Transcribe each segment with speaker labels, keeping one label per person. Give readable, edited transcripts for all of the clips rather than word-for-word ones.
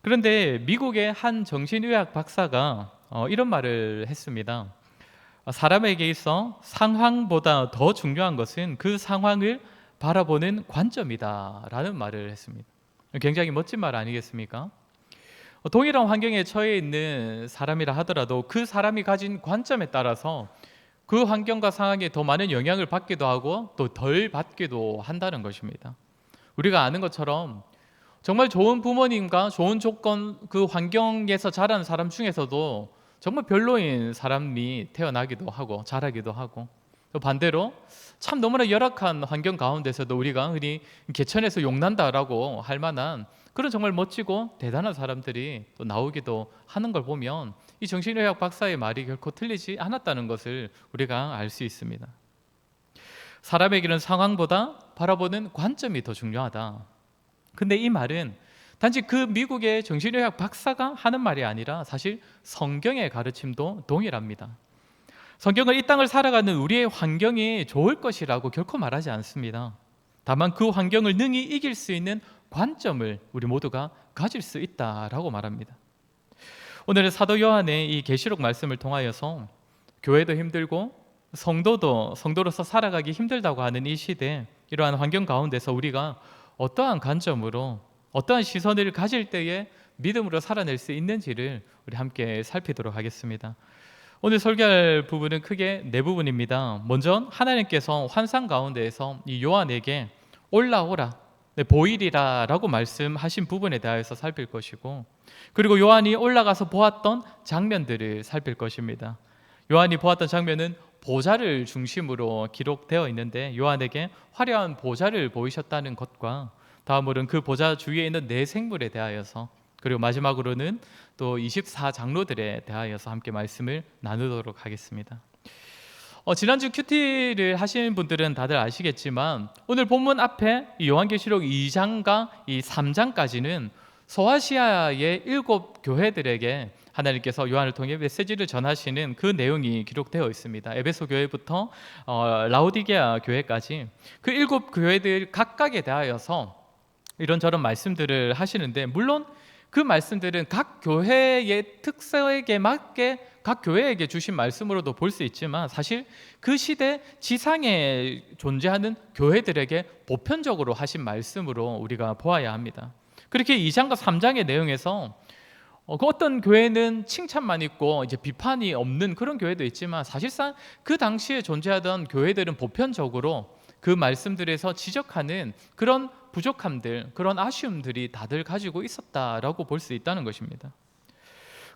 Speaker 1: 그런데 미국의 한 정신의학 박사가 이런 말을 했습니다. 사람에게 있어 상황보다 더 중요한 것은 그 상황을 바라보는 관점이다라는 말을 했습니다. 굉장히 멋진 말 아니겠습니까? 동일한 환경에 처해 있는 사람이라 하더라도 그 사람이 가진 관점에 따라서 그 환경과 상황에 더 많은 영향을 받기도 하고 또 덜 받기도 한다는 것입니다. 우리가 아는 것처럼 정말 좋은 부모님과 좋은 조건 그 환경에서 자란 사람 중에서도 정말 별로인 사람이 태어나기도 하고 자라기도 하고, 또 반대로 참 너무나 열악한 환경 가운데서도 우리가 흔히 개천에서 용난다라고 할 만한 그런 정말 멋지고 대단한 사람들이 또 나오기도 하는 걸 보면 이 정신의학 박사의 말이 결코 틀리지 않았다는 것을 우리가 알 수 있습니다. 사람에게는 상황보다 바라보는 관점이 더 중요하다. 근데 이 말은 단지 그 미국의 정신의학 박사가 하는 말이 아니라 사실 성경의 가르침도 동일합니다. 성경은 이 땅을 살아가는 우리의 환경이 좋을 것이라고 결코 말하지 않습니다. 다만 그 환경을 능히 이길 수 있는 관점을 우리 모두가 가질 수 있다라고 말합니다. 오늘은 사도 요한의 이 계시록 말씀을 통하여서 교회도 힘들고 성도로서 살아가기 힘들다고 하는 이 시대, 이러한 환경 가운데서 우리가 어떠한 관점으로 어떠한 시선을 가질 때에 믿음으로 살아낼 수 있는지를 우리 함께 살피도록 하겠습니다. 오늘 설교할 부분은 크게 네 부분입니다. 먼저 하나님께서 환상 가운데에서 이 요한에게 올라오라, 보이리라 라고 말씀하신 부분에 대해서 살필 것이고, 그리고 요한이 올라가서 보았던 장면들을 살필 것입니다. 요한이 보았던 장면은 보좌를 중심으로 기록되어 있는데 요한에게 화려한 보좌를 보이셨다는 것과 다음으로는 그 보좌 주위에 있는 네 생물에 대하여서, 그리고 마지막으로는 또 24장로들에 대하여서 함께 말씀을 나누도록 하겠습니다. 지난주 큐티를 하신 분들은 다들 아시겠지만 오늘 본문 앞에 요한계시록 2장과 이 3장까지는 소아시아의 7 교회들에게 하나님께서 요한을 통해 메시지를 전하시는 그 내용이 기록되어 있습니다. 에베소 교회부터 라오디게아 교회까지 그 7 교회들 각각에 대하여서 이런저런 말씀들을 하시는데, 물론 그 말씀들은 각 교회의 특성에 맞게 각 교회에게 주신 말씀으로도 볼 수 있지만 사실 그 시대 지상에 존재하는 교회들에게 보편적으로 하신 말씀으로 우리가 보아야 합니다. 그렇게 2장과 3장의 내용에서 그 어떤 교회는 칭찬만 있고 이제 비판이 없는 그런 교회도 있지만 사실상 그 당시에 존재하던 교회들은 보편적으로 그 말씀들에서 지적하는 그런 부족함들, 그런 아쉬움들이 다들 가지고 있었다라고 볼 수 있다는 것입니다.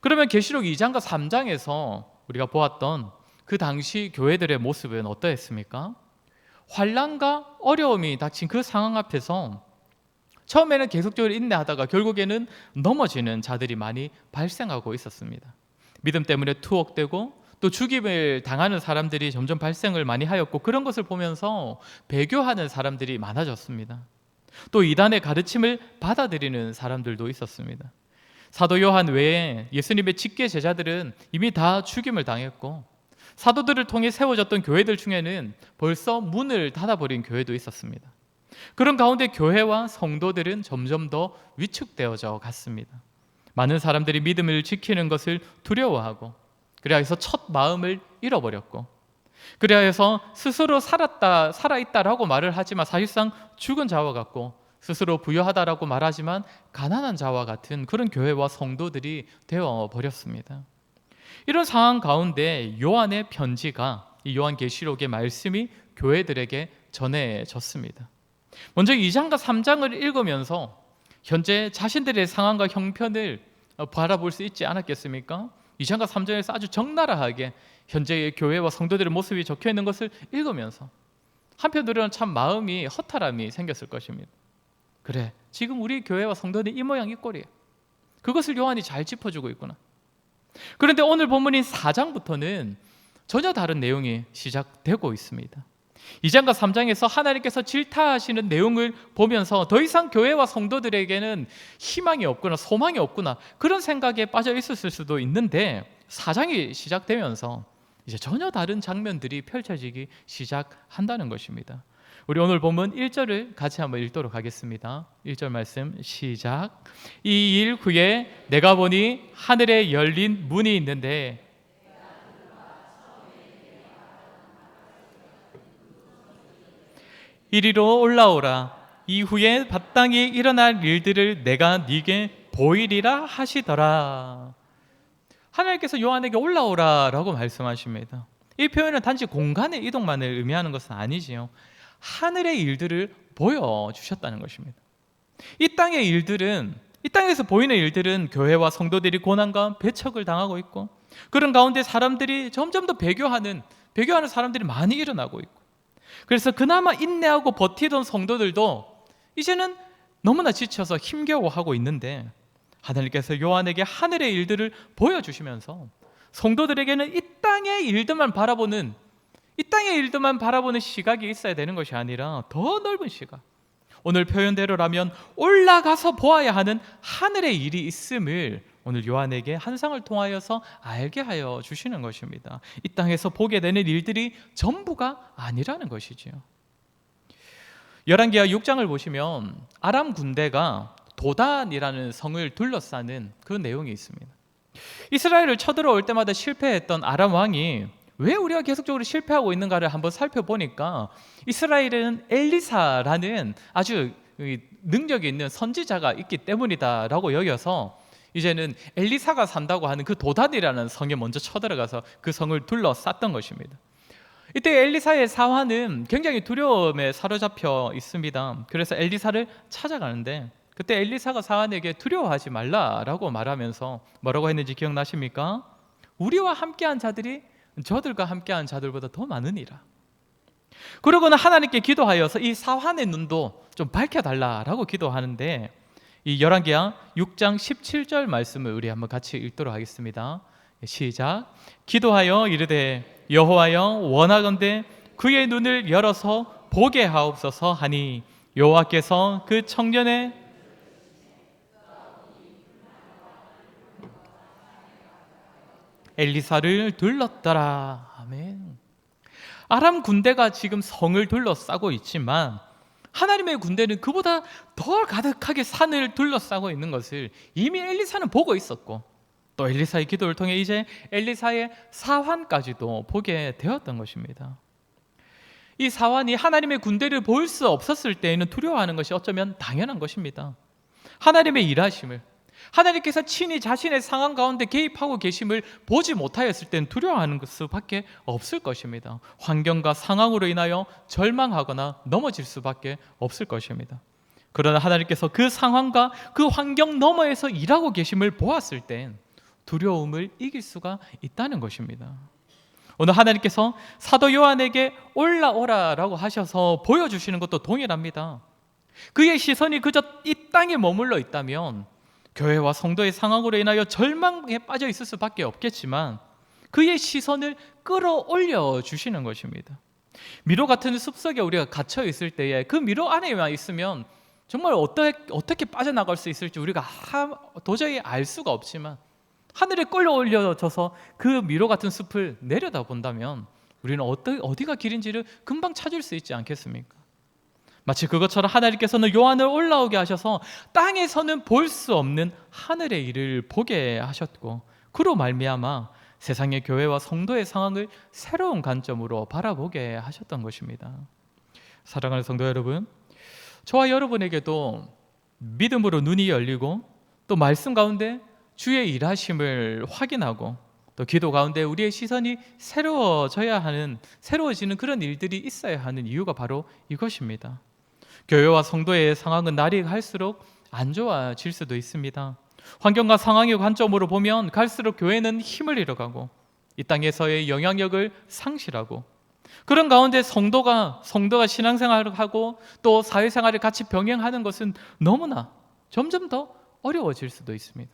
Speaker 1: 그러면 계시록 2장과 3장에서 우리가 보았던 그 당시 교회들의 모습은 어떠했습니까? 환난과 어려움이 닥친 그 상황 앞에서 처음에는 계속적으로 인내하다가 결국에는 넘어지는 자들이 많이 발생하고 있었습니다. 믿음 때문에 투옥되고 또 죽임을 당하는 사람들이 점점 발생을 많이 하였고, 그런 것을 보면서 배교하는 사람들이 많아졌습니다. 또 이단의 가르침을 받아들이는 사람들도 있었습니다. 사도 요한 외에 예수님의 직계 제자들은 이미 다 죽임을 당했고, 사도들을 통해 세워졌던 교회들 중에는 벌써 문을 닫아버린 교회도 있었습니다. 그런 가운데 교회와 성도들은 점점 더 위축되어져 갔습니다. 많은 사람들이 믿음을 지키는 것을 두려워하고, 그래서 첫 마음을 잃어버렸고, 그래서 스스로 살아있다라고 말을 하지만 사실상 죽은 자와 같고, 스스로 부유하다라고 말하지만 가난한 자와 같은 그런 교회와 성도들이 되어버렸습니다. 이런 상황 가운데 요한의 편지가, 이 요한계시록의 말씀이 교회들에게 전해졌습니다. 먼저 2장과 3장을 읽으면서 현재 자신들의 상황과 형편을 바라볼 수 있지 않았겠습니까? 2장과 3장에서 아주 적나라하게 현재의 교회와 성도들의 모습이 적혀있는 것을 읽으면서 한편으로는 참 마음이 허탈함이 생겼을 것입니다. 그래, 지금 우리 교회와 성도는 이 모양 이 꼴이에요. 그것을 요한이 잘 짚어주고 있구나. 그런데 오늘 본문인 4장부터는 전혀 다른 내용이 시작되고 있습니다. 2장과 3장에서 하나님께서 질타하시는 내용을 보면서 더 이상 교회와 성도들에게는 희망이 없구나, 소망이 없구나, 그런 생각에 빠져 있었을 수도 있는데 4장이 시작되면서 이제 전혀 다른 장면들이 펼쳐지기 시작한다는 것입니다. 우리 오늘 본문 1절을 같이 한번 읽도록 하겠습니다. 1절 말씀 시작. 이 일 후에 내가 보니 하늘에 열린 문이 있는데 이리로 올라오라. 이후에 바땅에 일어날 일들을 내가 네게 보이리라 하시더라. 하나님께서 요한에게 올라오라 라고 말씀하십니다. 이 표현은 단지 공간의 이동만을 의미하는 것은 아니지요. 하늘의 일들을 보여주셨다는 것입니다. 이 땅의 일들은, 이 땅에서 보이는 일들은 교회와 성도들이 고난과 배척을 당하고 있고, 그런 가운데 사람들이 점점 더 배교하는 사람들이 많이 일어나고 있고, 그래서 그나마 인내하고 버티던 성도들도 이제는 너무나 지쳐서 힘겨워하고 있는데, 하나님께서 요한에게 하늘의 일들을 보여주시면서 성도들에게는 이 땅의 일들만 바라보는 시각이 있어야 되는 것이 아니라 더 넓은 시각, 오늘 표현대로라면 올라가서 보아야 하는 하늘의 일이 있음을 오늘 요한에게 환상을 통하여서 알게 하여 주시는 것입니다. 이 땅에서 보게 되는 일들이 전부가 아니라는 것이지요. 열왕기하 6장을 보시면 아람 군대가 도단이라는 성을 둘러싸는 그 내용이 있습니다. 이스라엘을 쳐들어올 때마다 실패했던 아람 왕이 왜 우리가 계속적으로 실패하고 있는가를 한번 살펴보니까 이스라엘에는 엘리사라는 아주 능력이 있는 선지자가 있기 때문이다라고 여겨서 이제는 엘리사가 산다고 하는 그 도단이라는 성에 먼저 쳐들어가서 그 성을 둘러쌌던 것입니다. 이때 엘리사의 사환은 굉장히 두려움에 사로잡혀 있습니다. 그래서 엘리사를 찾아가는데 그때 엘리사가 사환에게 두려워하지 말라라고 말하면서 뭐라고 했는지 기억나십니까? 우리와 함께한 자들이 저들과 함께한 자들보다 더 많으니라. 그러고는 하나님께 기도하여서 이 사환의 눈도 좀 밝혀달라라고 기도하는데, 이 열왕기하 6장 17절 말씀을 우리 한번 같이 읽도록 하겠습니다. 시작. 기도하여 이르되 여호와여 원하건대 그의 눈을 열어서 보게 하옵소서 하니 여호와께서 그 청년의 엘리사를 둘렀더라. 아멘. 아람 군대가 지금 성을 둘러싸고 있지만 하나님의 군대는 그보다 더 가득하게 산을 둘러싸고 있는 것을 이미 엘리사는 보고 있었고, 또 엘리사의 기도를 통해 이제 엘리사의 사환까지도 보게 되었던 것입니다. 이 사환이 하나님의 군대를 볼 수 없었을 때에는 두려워하는 것이 어쩌면 당연한 것입니다. 하나님의 일하심을, 하나님께서 친히 자신의 상황 가운데 개입하고 계심을 보지 못하였을 때는 두려워하는 수밖에 없을 것입니다. 환경과 상황으로 인하여 절망하거나 넘어질 수밖에 없을 것입니다. 그러나 하나님께서 그 상황과 그 환경 너머에서 일하고 계심을 보았을 땐 두려움을 이길 수가 있다는 것입니다. 오늘 하나님께서 사도 요한에게 올라오라라고 하셔서 보여주시는 것도 동일합니다. 그의 시선이 그저 이 땅에 머물러 있다면 교회와 성도의 상황으로 인하여 절망에 빠져 있을 수밖에 없겠지만 그의 시선을 끌어올려 주시는 것입니다. 미로 같은 숲속에 우리가 갇혀 있을 때에 그 미로 안에만 있으면 정말 어떻게 빠져나갈 수 있을지 우리가 도저히 알 수가 없지만, 하늘에 끌어올려져서 그 미로 같은 숲을 내려다본다면 우리는 어디가 길인지를 금방 찾을 수 있지 않겠습니까? 마치 그것처럼 하나님께서는 요한을 올라오게 하셔서 땅에서는 볼 수 없는 하늘의 일을 보게 하셨고, 그로 말미암아 세상의 교회와 성도의 상황을 새로운 관점으로 바라보게 하셨던 것입니다. 사랑하는 성도 여러분, 저와 여러분에게도 믿음으로 눈이 열리고 또 말씀 가운데 주의 일하심을 확인하고 또 기도 가운데 우리의 시선이 새로워지는 그런 일들이 있어야 하는 이유가 바로 이것입니다. 교회와 성도의 상황은 날이 갈수록 안 좋아질 수도 있습니다. 환경과 상황의 관점으로 보면 갈수록 교회는 힘을 잃어가고 이 땅에서의 영향력을 상실하고, 그런 가운데 성도가 신앙생활을 하고 또 사회생활을 같이 병행하는 것은 너무나 점점 더 어려워질 수도 있습니다.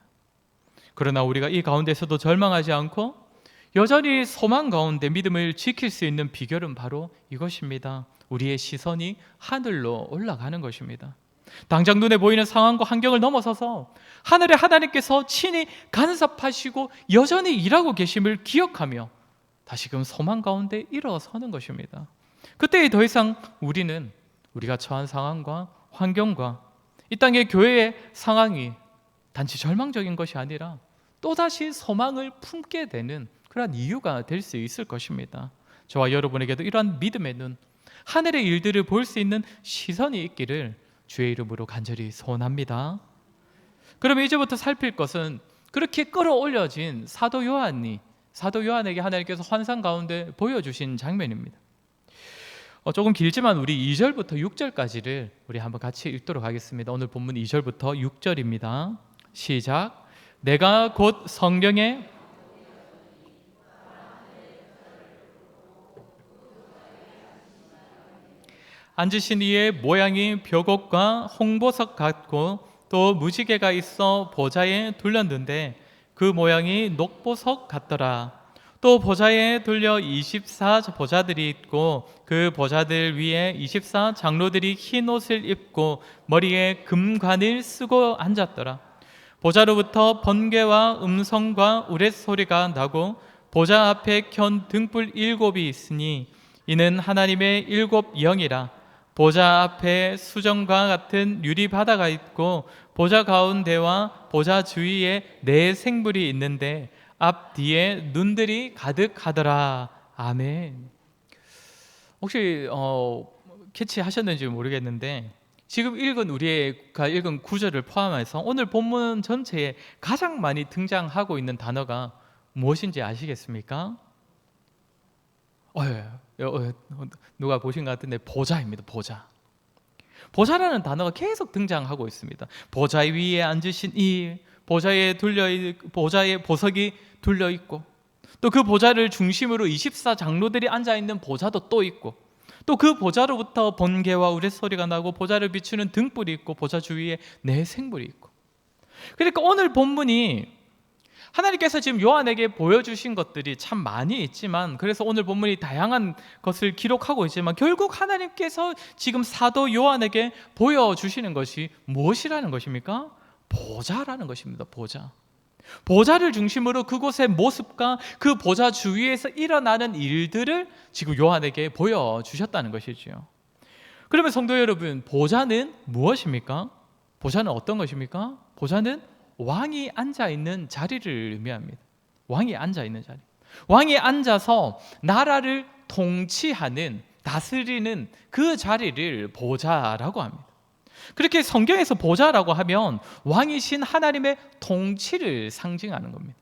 Speaker 1: 그러나 우리가 이 가운데서도 절망하지 않고 여전히 소망 가운데 믿음을 지킬 수 있는 비결은 바로 이것입니다. 우리의 시선이 하늘로 올라가는 것입니다. 당장 눈에 보이는 상황과 환경을 넘어서서 하늘에 하나님께서 친히 간섭하시고 여전히 일하고 계심을 기억하며 다시금 소망 가운데 일어서는 것입니다. 그때 더 이상 우리는 우리가 처한 상황과 환경과 이 땅의 교회의 상황이 단지 절망적인 것이 아니라 또다시 소망을 품게 되는 그러한 이유가 될 수 있을 것입니다. 저와 여러분에게도 이러한 믿음의 눈, 하늘의 일들을 볼 수 있는 시선이 있기를 주의 이름으로 간절히 소원합니다. 그러면 이제부터 살필 것은 그렇게 끌어올려진 사도 요한에게 하나님께서 환상 가운데 보여주신 장면입니다. 조금 길지만 우리 2절부터 6절까지를 우리 한번 같이 읽도록 하겠습니다. 오늘 본문 2절부터 6절입니다. 시작. 내가 곧 성령에 앉으신 이의 모양이 벽옥과 홍보석 같고 또 무지개가 있어 보좌에 둘렸는데 그 모양이 녹보석 같더라. 또 보좌에 둘려 24 보좌들이 있고 그 보좌들 위에 24 장로들이 흰 옷을 입고 머리에 금관을 쓰고 앉았더라. 보좌로부터 번개와 음성과 우레소리가 나고 보좌 앞에 켠 등불 7이 있으니 이는 하나님의 7 영이라. 보좌 앞에 수정과 같은 유리바다가 있고 보좌 가운데와 보좌 주위에 4 생물이 있는데 앞뒤에 눈들이 가득하더라. 아멘. 혹시 캐치하셨는지 모르겠는데 지금 우리가 읽은 구절을 포함해서 오늘 본문 전체에 가장 많이 등장하고 있는 단어가 무엇인지 아시겠습니까? 누가 보신 것 같은데 보좌입니다. 보좌라는 단어가 계속 등장하고 있습니다. 보좌 위에 앉으신 이 보좌에 보석이 둘려 있고 또 그 보좌를 중심으로 24 장로들이 앉아 있는 보좌도 또 있고 또 그 보좌로부터 번개와 우레소리가 나고 보좌를 비추는 등불이 있고 보좌 주위에 4 생물이 있고. 그러니까 오늘 본문이 하나님께서 지금 요한에게 보여주신 것들이 참 많이 있지만, 그래서 오늘 본문이 다양한 것을 기록하고 있지만 결국 하나님께서 지금 사도 요한에게 보여주시는 것이 무엇이라는 것입니까? 보좌라는 것입니다. 보좌를 중심으로 그곳의 모습과 그 보좌 주위에서 일어나는 일들을 지금 요한에게 보여주셨다는 것이지요. 그러면 성도 여러분, 보좌는 무엇입니까? 보좌는 어떤 것입니까? 보좌는 왕이 앉아있는 자리를 의미합니다. 왕이 앉아있는 자리. 왕이 앉아서 나라를 통치하는, 다스리는 그 자리를 보좌라고 합니다. 그렇게 성경에서 보좌라고 하면 왕이신 하나님의 통치를 상징하는 겁니다.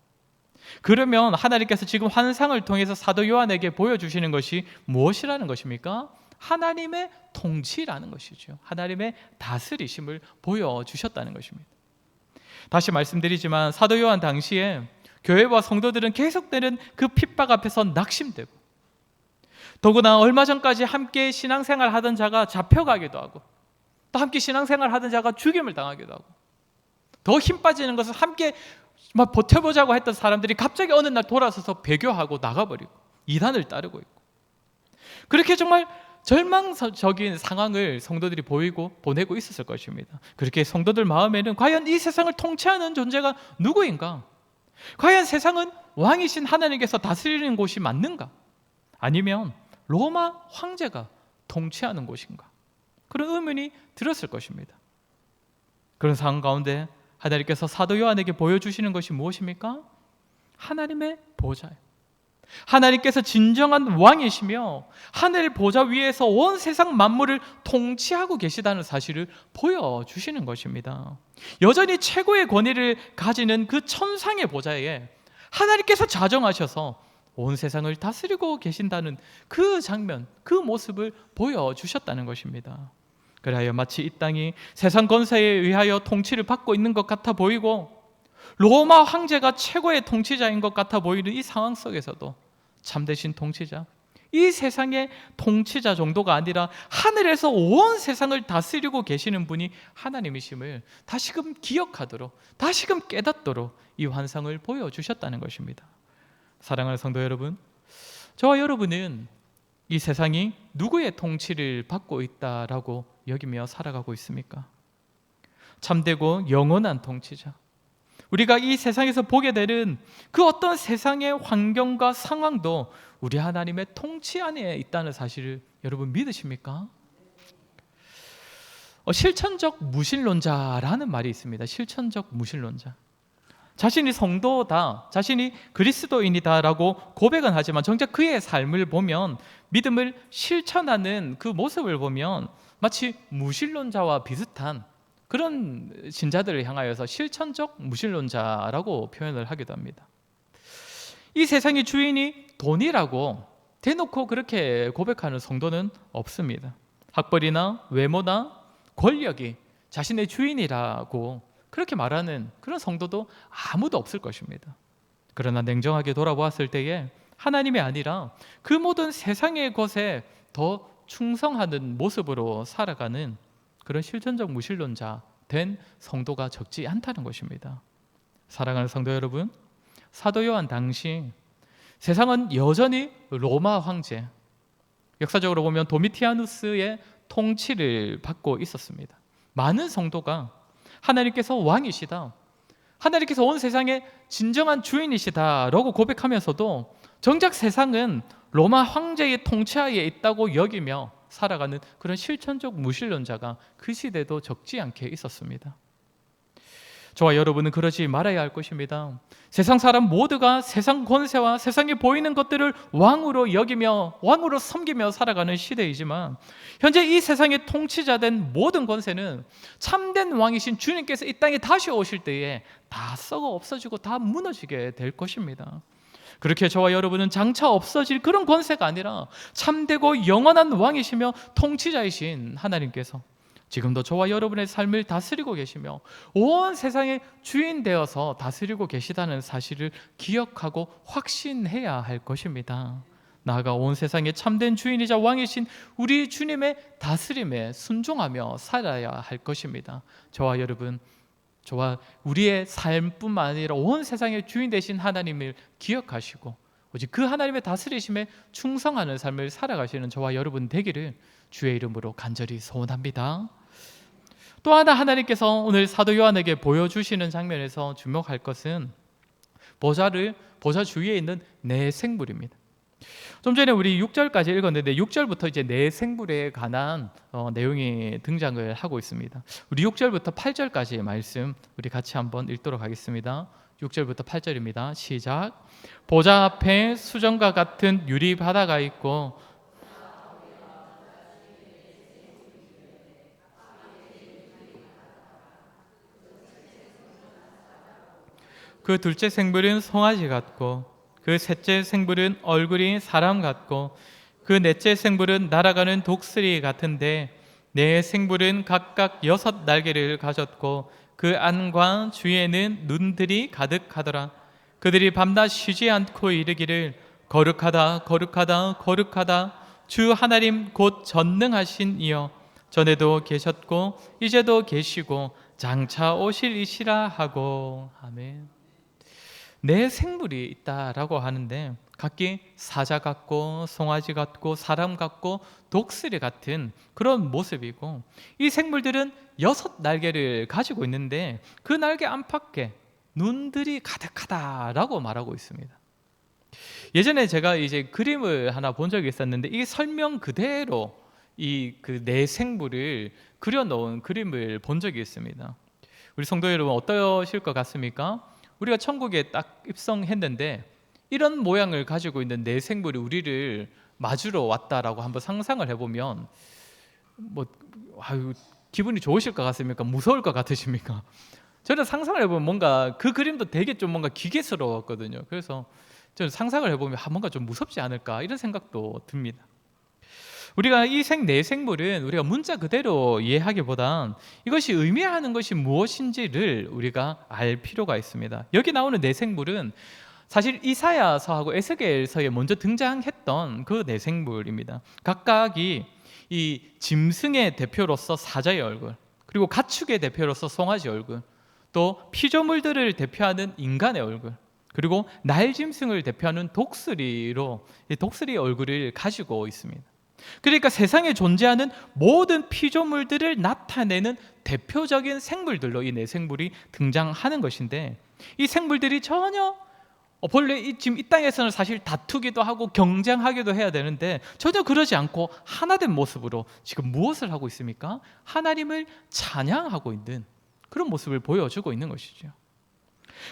Speaker 1: 그러면 하나님께서 지금 환상을 통해서 사도 요한에게 보여주시는 것이 무엇이라는 것입니까? 하나님의 통치라는 것이죠. 하나님의 다스리심을 보여주셨다는 것입니다. 다시 말씀드리지만 사도 요한 당시에 교회와 성도들은 계속되는 그 핍박 앞에서 낙심되고, 더구나 얼마 전까지 함께 신앙생활 하던 자가 잡혀가기도 하고, 또 함께 신앙생활 하던 자가 죽임을 당하기도 하고, 더 힘 빠지는 것은 함께 막 버텨보자고 했던 사람들이 갑자기 어느 날 돌아서서 배교하고 나가버리고 이단을 따르고 있고, 그렇게 정말 절망적인 상황을 성도들이 보내고 있었을 것입니다. 그렇게 성도들 마음에는 과연 이 세상을 통치하는 존재가 누구인가? 과연 세상은 왕이신 하나님께서 다스리는 곳이 맞는가? 아니면 로마 황제가 통치하는 곳인가? 그런 의문이 들었을 것입니다. 그런 상황 가운데 하나님께서 사도 요한에게 보여주시는 것이 무엇입니까? 하나님의 보좌예요. 하나님께서 진정한 왕이시며 하늘 보좌 위에서 온 세상 만물을 통치하고 계시다는 사실을 보여주시는 것입니다. 여전히 최고의 권위를 가지는 그 천상의 보좌에 하나님께서 자정하셔서 온 세상을 다스리고 계신다는 그 장면, 그 모습을 보여주셨다는 것입니다. 그래야 마치 이 땅이 세상 권세에 의하여 통치를 받고 있는 것 같아 보이고 로마 황제가 최고의 통치자인 것 같아 보이는 이 상황 속에서도 참되신 통치자, 이 세상의 통치자 정도가 아니라 하늘에서 온 세상을 다스리고 계시는 분이 하나님이심을 다시금 기억하도록, 다시금 깨닫도록 이 환상을 보여주셨다는 것입니다. 사랑하는 성도 여러분, 저와 여러분은 이 세상이 누구의 통치를 받고 있다라고 여기며 살아가고 있습니까? 참되고 영원한 통치자, 우리가 이 세상에서 보게 되는 그 어떤 세상의 환경과 상황도 우리 하나님의 통치 안에 있다는 사실을 여러분 믿으십니까? 실천적 무신론자라는 말이 있습니다. 실천적 무신론자. 자신이 성도다, 자신이 그리스도인이다라고 고백은 하지만 정작 그의 삶을 보면, 믿음을 실천하는 그 모습을 보면 마치 무신론자와 비슷한 그런 신자들을 향하여서 실천적 무신론자라고 표현을 하기도 합니다. 이 세상의 주인이 돈이라고 대놓고 그렇게 고백하는 성도는 없습니다. 학벌이나 외모나 권력이 자신의 주인이라고 그렇게 말하는 그런 성도도 아무도 없을 것입니다. 그러나 냉정하게 돌아보았을 때에 하나님이 아니라 그 모든 세상의 것에 더 충성하는 모습으로 살아가는 그런 실천적 무신론자 된 성도가 적지 않다는 것입니다. 사랑하는 성도 여러분, 사도 요한 당시 세상은 여전히 로마 황제, 역사적으로 보면 도미티아누스의 통치를 받고 있었습니다. 많은 성도가 하나님께서 왕이시다, 하나님께서 온 세상의 진정한 주인이시다라고 고백하면서도 정작 세상은 로마 황제의 통치하에 있다고 여기며 살아가는 그런 실천적 무신론자가 그 시대도 적지 않게 있었습니다. 저와 여러분은 그러지 말아야 할 것입니다. 세상 사람 모두가 세상 권세와 세상에 보이는 것들을 왕으로 여기며 왕으로 섬기며 살아가는 시대이지만, 현재 이 세상의 통치자된 모든 권세는 참된 왕이신 주님께서 이 땅에 다시 오실 때에 다 썩어 없어지고 다 무너지게 될 것입니다. 그렇게 저와 여러분은 장차 없어질 그런 권세가 아니라 참되고 영원한 왕이시며 통치자이신 하나님께서 지금도 저와 여러분의 삶을 다스리고 계시며 온 세상의 주인 되어서 다스리고 계시다는 사실을 기억하고 확신해야 할 것입니다. 나아가 온 세상의 참된 주인이자 왕이신 우리 주님의 다스림에 순종하며 살아야 할 것입니다. 저와 여러분, 저와 우리의 삶뿐만 아니라 온 세상의 주인 되신 하나님을 기억하시고 오직 그 하나님의 다스리심에 충성하는 삶을 살아가시는 저와 여러분 되기를 주의 이름으로 간절히 소원합니다. 또 하나 하나님께서 오늘 사도 요한에게 보여주시는 장면에서 주목할 것은 보좌 주위에 있는 내 생물입니다. 좀 전에 우리 6절까지 읽었는데 6절부터 이제 내 생물에 관한 내용이 등장을 하고 있습니다. 우리 6절부터 8절까지의 말씀 우리 같이 한번 읽도록 하겠습니다. 6절부터 8절입니다. 시작. 보좌 앞에 수정과 같은 유리 바다가 있고 그 둘째 생물은 송아지 같고 그 셋째 생물은 얼굴이 사람 같고 그 넷째 생물은 날아가는 독수리 같은데 네 생물은 각각 6 날개를 가졌고 그 안과 주위에는 눈들이 가득하더라. 그들이 밤낮 쉬지 않고 이르기를 거룩하다 거룩하다 거룩하다 주 하나님 곧 전능하신 이여 전에도 계셨고 이제도 계시고 장차 오실 이시라 하고. 아멘. 네 생물이 있다라고 하는데 각기 사자 같고 송아지 같고 사람 같고 독수리 같은 그런 모습이고, 이 생물들은 6 날개를 가지고 있는데 그 날개 안팎에 눈들이 가득하다라고 말하고 있습니다. 예전에 제가 이제 그림을 하나 본 적이 있었는데 이게 설명 그대로 이 그 네 생물을 그려놓은 그림을 본 적이 있습니다. 우리 성도 여러분 어떠실 것 같습니까? 우리가 천국에 딱 입성했는데 이런 모양을 가지고 있는 네 생물이 우리를 맞으러 왔다라고 한번 상상을 해보면 기분이 좋으실 것 같습니까? 무서울 것 같으십니까? 저는 상상을 해보면 뭔가 그 그림도 되게 좀 뭔가 기괴스러웠거든요. 그래서 저는 상상을 해보면 뭔가 좀 무섭지 않을까 이런 생각도 듭니다. 우리가 이 네 생물은 우리가 문자 그대로 이해하기보단 이것이 의미하는 것이 무엇인지를 우리가 알 필요가 있습니다. 여기 나오는 네 생물은 사실 이사야서하고 에스겔서에 먼저 등장했던 그 네 생물입니다. 각각이 이 짐승의 대표로서 사자의 얼굴, 그리고 가축의 대표로서 송아지 얼굴, 또 피조물들을 대표하는 인간의 얼굴, 그리고 날짐승을 대표하는 독수리로 독수리 얼굴을 가지고 있습니다. 그러니까 세상에 존재하는 모든 피조물들을 나타내는 대표적인 생물들로 이 네 생물이 등장하는 것인데, 이 생물들이 전혀 본래 지금 이 땅에서는 사실 다투기도 하고 경쟁하기도 해야 되는데 전혀 그러지 않고 하나된 모습으로 지금 무엇을 하고 있습니까? 하나님을 찬양하고 있는 그런 모습을 보여주고 있는 것이죠.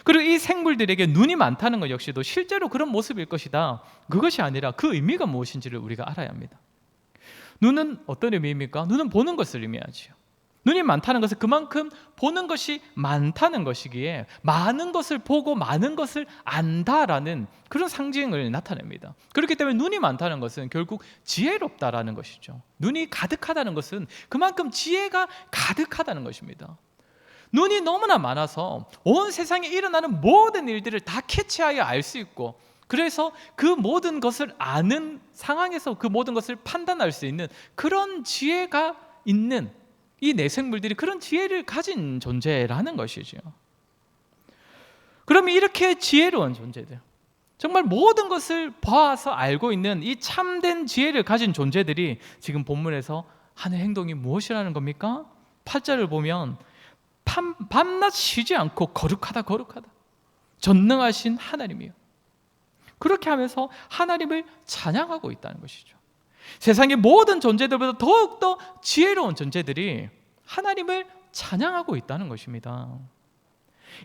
Speaker 1: 그리고 이 생물들에게 눈이 많다는 것 역시도 실제로 그런 모습일 것이다. 그것이 아니라 그 의미가 무엇인지를 우리가 알아야 합니다. 눈은 어떤 의미입니까? 눈은 보는 것을 의미하지요. 눈이 많다는 것은 그만큼 보는 것이 많다는 것이기에 많은 것을 보고 많은 것을 안다라는 그런 상징을 나타냅니다. 그렇기 때문에 눈이 많다는 것은 결국 지혜롭다라는 것이죠. 눈이 가득하다는 것은 그만큼 지혜가 가득하다는 것입니다. 눈이 너무나 많아서 온 세상에 일어나는 모든 일들을 다 캐치하여 알 수 있고, 그래서 그 모든 것을 아는 상황에서 그 모든 것을 판단할 수 있는 그런 지혜가 있는 이 내생물들이 그런 지혜를 가진 존재라는 것이죠. 그러면 이렇게 지혜로운 존재들, 정말 모든 것을 봐서 알고 있는 이 참된 지혜를 가진 존재들이 지금 본문에서 하는 행동이 무엇이라는 겁니까? 8절을 보면 밤낮 쉬지 않고 거룩하다 거룩하다 전능하신 하나님이요, 그렇게 하면서 하나님을 찬양하고 있다는 것이죠. 세상의 모든 존재들보다 더욱더 지혜로운 존재들이 하나님을 찬양하고 있다는 것입니다.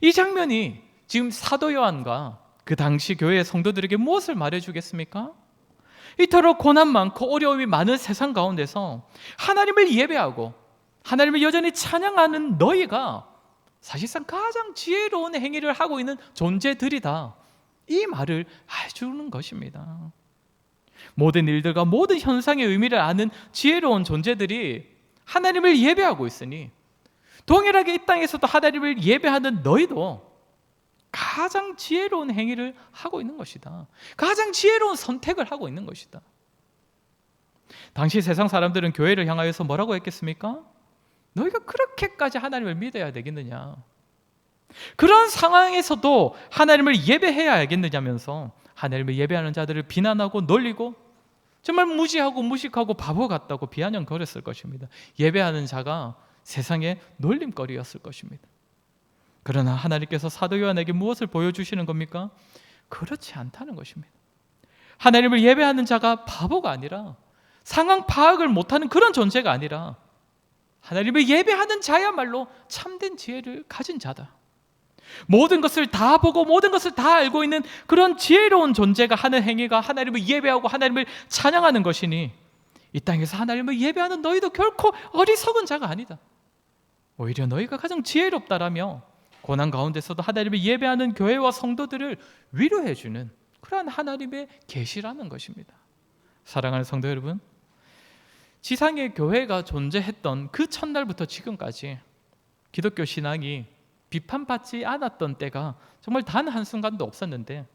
Speaker 1: 이 장면이 지금 사도 요한과 그 당시 교회의 성도들에게 무엇을 말해주겠습니까? 이토록 고난 많고 어려움이 많은 세상 가운데서 하나님을 예배하고 하나님을 여전히 찬양하는 너희가 사실상 가장 지혜로운 행위를 하고 있는 존재들이다, 이 말을 해주는 것입니다. 모든 일들과 모든 현상의 의미를 아는 지혜로운 존재들이 하나님을 예배하고 있으니 동일하게 이 땅에서도 하나님을 예배하는 너희도 가장 지혜로운 행위를 하고 있는 것이다. 가장 지혜로운 선택을 하고 있는 것이다. 당시 세상 사람들은 교회를 향하여서 뭐라고 했겠습니까? 너희가 그렇게까지 하나님을 믿어야 되겠느냐, 그런 상황에서도 하나님을 예배해야 알겠느냐면서 하나님을 예배하는 자들을 비난하고 놀리고 정말 무지하고 무식하고 바보 같다고 비아냥거렸을 것입니다. 예배하는 자가 세상의 놀림거리였을 것입니다. 그러나 하나님께서 사도 요한에게 무엇을 보여주시는 겁니까? 그렇지 않다는 것입니다. 하나님을 예배하는 자가 바보가 아니라 상황 파악을 못하는 그런 존재가 아니라 하나님을 예배하는 자야말로 참된 지혜를 가진 자다. 모든 것을 다 보고 모든 것을 다 알고 있는 그런 지혜로운 존재가 하는 행위가 하나님을 예배하고 하나님을 찬양하는 것이니 이 땅에서 하나님을 예배하는 너희도 결코 어리석은 자가 아니다. 오히려 너희가 가장 지혜롭다라며 고난 가운데서도 하나님을 예배하는 교회와 성도들을 위로해주는 그러한 하나님의 계시라는 것입니다. 사랑하는 성도 여러분, 지상의 교회가 존재했던 그 첫날부터 지금까지 기독교 신앙이 비판받지 않았던 때가 정말 단 한순간도 없었는데,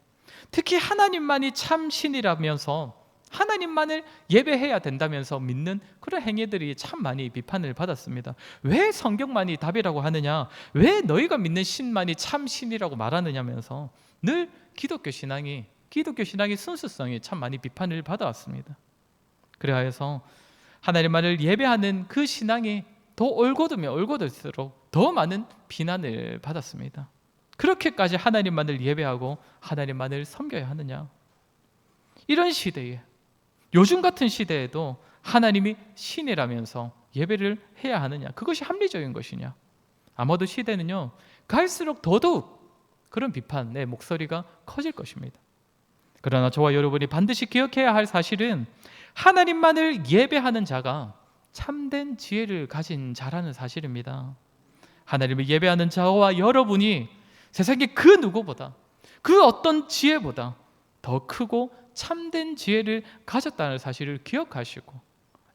Speaker 1: 특히 하나님만이 참 신이라면서 하나님만을 예배해야 된다면서 믿는 그런 행위들이 참 많이 비판을 받았습니다. 왜 성경만이 답이라고 하느냐, 왜 너희가 믿는 신만이 참 신이라고 말하느냐면서 늘 기독교 신앙의 순수성이 참 많이 비판을 받아왔습니다. 그래서 하나님만을 예배하는 그 신앙이 더 올곧으면 올곧을수록 더 많은 비난을 받았습니다. 그렇게까지 하나님만을 예배하고 하나님만을 섬겨야 하느냐, 이런 시대에, 요즘 같은 시대에도 하나님이 신이라면서 예배를 해야 하느냐, 그것이 합리적인 것이냐? 아마도 시대는요 갈수록 더더욱 그런 비판의 목소리가 커질 것입니다. 그러나 저와 여러분이 반드시 기억해야 할 사실은 하나님만을 예배하는 자가 참된 지혜를 가진 자라는 사실입니다. 하나님을 예배하는 자와 여러분이 세상의 그 누구보다, 그 어떤 지혜보다 더 크고 참된 지혜를 가졌다는 사실을 기억하시고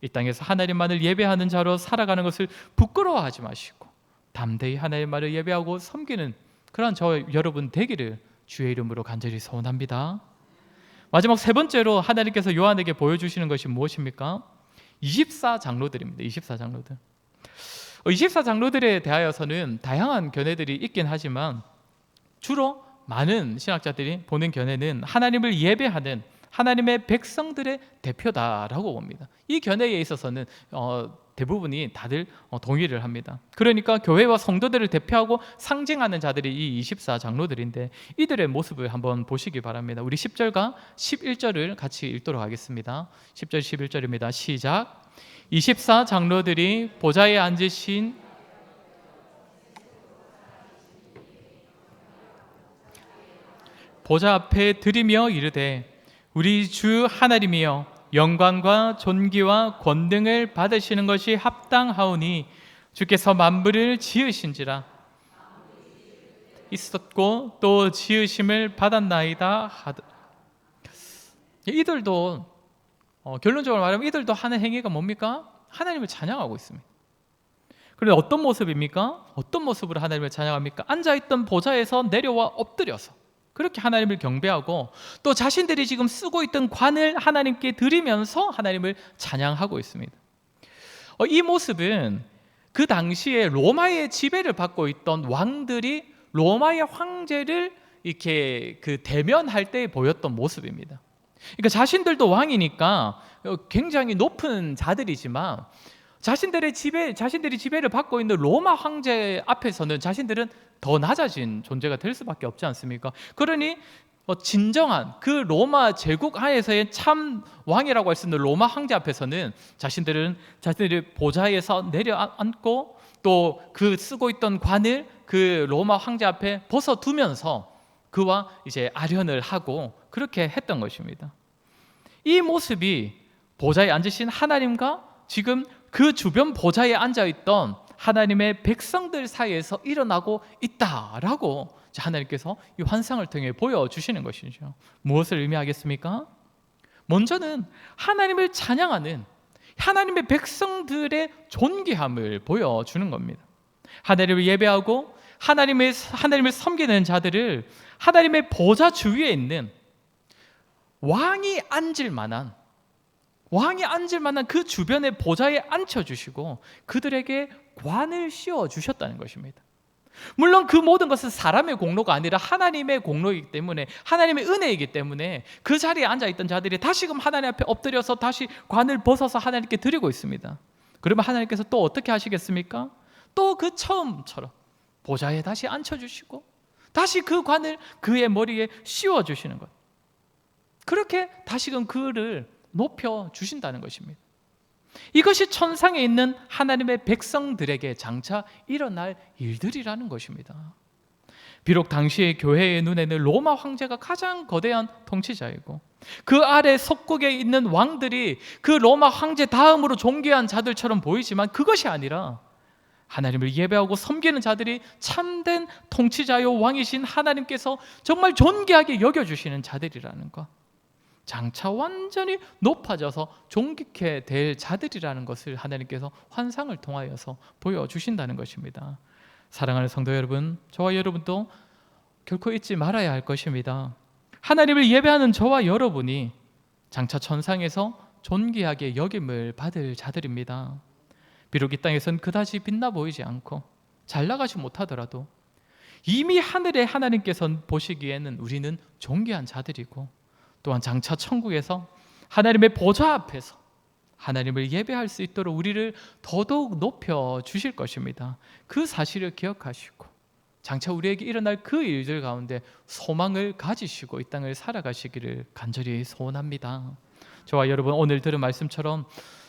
Speaker 1: 이 땅에서 하나님만을 예배하는 자로 살아가는 것을 부끄러워하지 마시고 담대히 하나님만을 예배하고 섬기는 그런 저 여러분 되기를 주의 이름으로 간절히 소원합니다. 마지막 세 번째로 하나님께서 요한에게 보여주시는 것이 무엇입니까? 24장로들입니다. 24장로들. 24장로들에 대하여서는 다양한 견해들이 있긴 하지만 주로 많은 신학자들이 보는 견해는 하나님을 예배하는 하나님의 백성들의 대표다라고 봅니다. 이 견해에 있어서는 대부분이 다들 동의를 합니다. 그러니까 교회와 성도들을 대표하고 상징하는 자들이 이 24 장로들인데 이들의 모습을 한번 보시기 바랍니다. 우리 10절과 11절을 같이 읽도록 하겠습니다. 10절 11절입니다. 시작. 24 장로들이 보좌에 앉으신 보좌 앞에 드리며 이르되 우리 주 하나님이여 영광과 존귀와 권능을 받으시는 것이 합당하오니 주께서 만물을 지으신지라 있었고 또 지으심을 받았나이다 하드. 이들도 결론적으로 말하면 이들도 하는 행위가 뭡니까? 하나님을 찬양하고 있습니다. 그런데 어떤 모습입니까? 어떤 모습으로 하나님을 찬양합니까? 앉아있던 보좌에서 내려와 엎드려서 그렇게 하나님을 경배하고 또 자신들이 지금 쓰고 있던 관을 하나님께 드리면서 하나님을 찬양하고 있습니다. 이 모습은 그 당시에 로마의 지배를 받고 있던 왕들이 로마의 황제를 이렇게 대면할 때 보였던 모습입니다. 그러니까 자신들도 왕이니까 굉장히 높은 자들이지만 자신들이 지배를 받고 있는 로마 황제 앞에서는 자신들은 더 낮아진 존재가 될 수밖에 없지 않습니까? 그러니 진정한 그 로마 제국 하에서의 참 왕이라고 할 수 있는 로마 황제 앞에서는 자신들이 보좌에서 내려앉고 또 그 쓰고 있던 관을 그 로마 황제 앞에 벗어두면서 그와 이제 아련을 하고 그렇게 했던 것입니다. 이 모습이 보좌에 앉으신 하나님과 지금 그 주변 보좌에 앉아있던 하나님의 백성들 사이에서 일어나고 있다라고 하나님께서 이 환상을 통해 보여주시는 것이죠. 무엇을 의미하겠습니까? 먼저는 하나님을 찬양하는 하나님의 백성들의 존귀함을 보여주는 겁니다. 하나님을 예배하고 하나님을 섬기는 자들을 하나님의 보좌 주위에 있는 왕이 앉을 만한 그 주변의 보좌에 앉혀주시고 그들에게 관을 씌워주셨다는 것입니다. 물론 그 모든 것은 사람의 공로가 아니라 하나님의 공로이기 때문에 하나님의 은혜이기 때문에 그 자리에 앉아있던 자들이 다시금 하나님 앞에 엎드려서 다시 관을 벗어서 하나님께 드리고 있습니다. 그러면 하나님께서 또 어떻게 하시겠습니까? 또 그 처음처럼 보좌에 다시 앉혀주시고 다시 그 관을 그의 머리에 씌워주시는 것, 그렇게 다시금 그를 높여주신다는 것입니다. 이것이 천상에 있는 하나님의 백성들에게 장차 일어날 일들이라는 것입니다. 비록 당시의 교회의 눈에는 로마 황제가 가장 거대한 통치자이고 그 아래 속국에 있는 왕들이 그 로마 황제 다음으로 존귀한 자들처럼 보이지만 그것이 아니라 하나님을 예배하고 섬기는 자들이 참된 통치자요 왕이신 하나님께서 정말 존귀하게 여겨주시는 자들이라는 것, 장차 완전히 높아져서 존귀케 될 자들이라는 것을 하나님께서 환상을 통하여서 보여주신다는 것입니다. 사랑하는 성도 여러분, 저와 여러분도 결코 잊지 말아야 할 것입니다. 하나님을 예배하는 저와 여러분이 장차 천상에서 존귀하게 여김을 받을 자들입니다. 비록 이 땅에선 그다지 빛나 보이지 않고 잘 나가지 못하더라도 이미 하늘의 하나님께서 보시기에는 우리는 존귀한 자들이고 또한 장차 천국에서 하나님의 보좌 앞에서 하나님을 예배할 수 있도록 우리를 더더욱 높여주실 것입니다. 그 사실을 기억하시고 장차 우리에게 일어날 그 일들 가운데 소망을 가지시고 이 땅을 살아가시기를 간절히 소원합니다. 저와 여러분, 오늘 들은 말씀처럼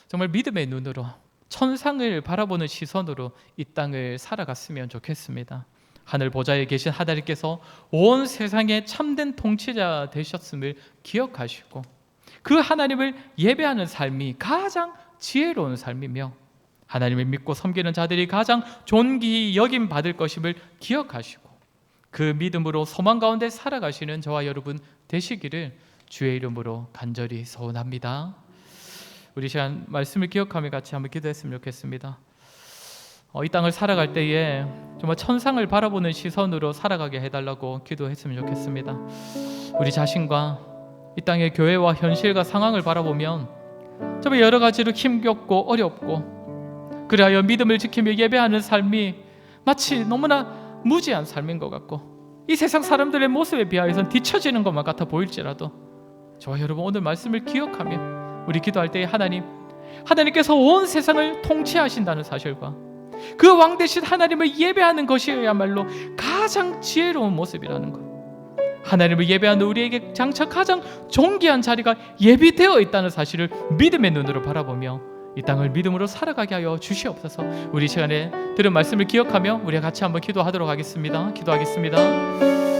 Speaker 1: 정말 믿음의 눈으로 천상을 바라보는 시선으로 이 땅을 살아갔으면 좋겠습니다. 하늘 보좌에 계신 하나님께서 온 세상의 참된 통치자 되셨음을 기억하시고 그 하나님을 예배하는 삶이 가장 지혜로운 삶이며 하나님을 믿고 섬기는 자들이 가장 존귀히 여김 받을 것임을 기억하시고 그 믿음으로 소망 가운데 살아가시는 저와 여러분 되시기를 주의 이름으로 간절히 소원합니다. 우리 시간 말씀을 기억하며 같이 한번 기도했으면 좋겠습니다. 이 땅을 살아갈 때에 정말 천상을 바라보는 시선으로 살아가게 해달라고 기도했으면 좋겠습니다. 우리 자신과 이 땅의 교회와 현실과 상황을 바라보면 정말 여러 가지로 힘겹고 어렵고 그리하여 믿음을 지키며 예배하는 삶이 마치 너무나 무지한 삶인 것 같고 이 세상 사람들의 모습에 비하여선 뒤처지는 것만 같아 보일지라도 저와 여러분 오늘 말씀을 기억하며 우리 기도할 때에 하나님, 하나님께서 온 세상을 통치하신다는 사실과 그 왕 대신 하나님을 예배하는 것이야말로 가장 지혜로운 모습이라는 것, 하나님을 예배하는 우리에게 장차 가장 존귀한 자리가 예비되어 있다는 사실을 믿음의 눈으로 바라보며 이 땅을 믿음으로 살아가게 하여 주시옵소서. 우리 시간에 들은 말씀을 기억하며 우리가 같이 한번 기도하도록 하겠습니다. 기도하겠습니다.